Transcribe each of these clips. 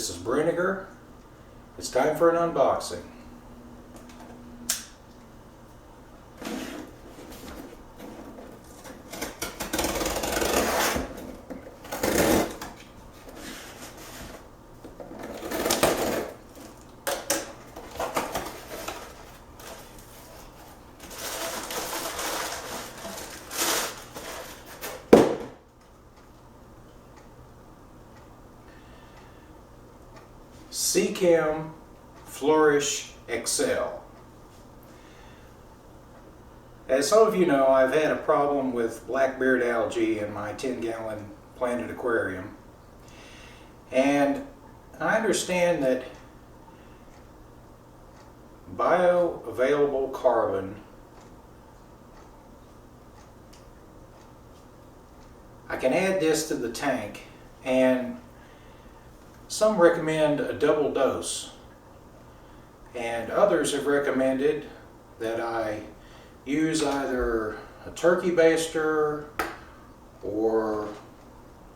This is Brinegar. It's time for an unboxing. Seachem Flourish XL. As some of you know, I've had a problem with blackbeard algae in my 10-gallon planted aquarium, and I understand that bioavailable carbon, I can add this to the tank, and some recommend a double dose, and others have recommended that I use either a turkey baster or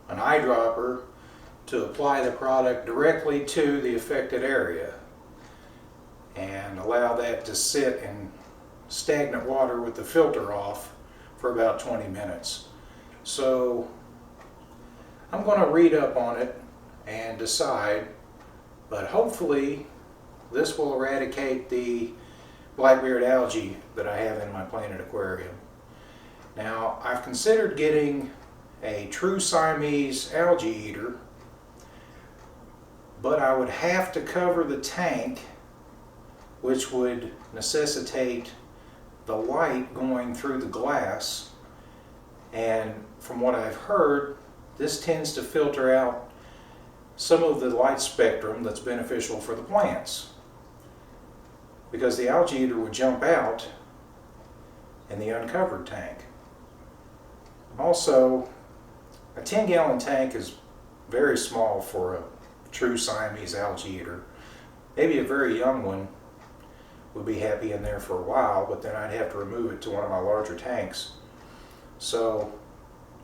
an eyedropper to apply the product directly to the affected area and allow that to sit in stagnant water with the filter off for about 20 minutes. So I'm going to read up on it and decide, but hopefully this will eradicate the blackbeard algae that I have in my planted aquarium. Now, I've considered getting a true Siamese algae eater, but I would have to cover the tank, which would necessitate the light going through the glass, and from what I've heard, this tends to filter out some of the light spectrum that's beneficial for the plants, because the algae eater would jump out in the uncovered tank. Also, a 10-gallon tank is very small for a true Siamese algae eater. Maybe a very young one would be happy in there for a while, but then I'd have to remove it to one of my larger tanks. So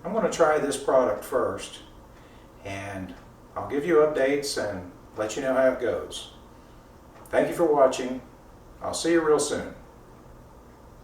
I'm going to try this product first, and I'll give you updates and let you know how it goes. Thank you for watching. I'll see you real soon.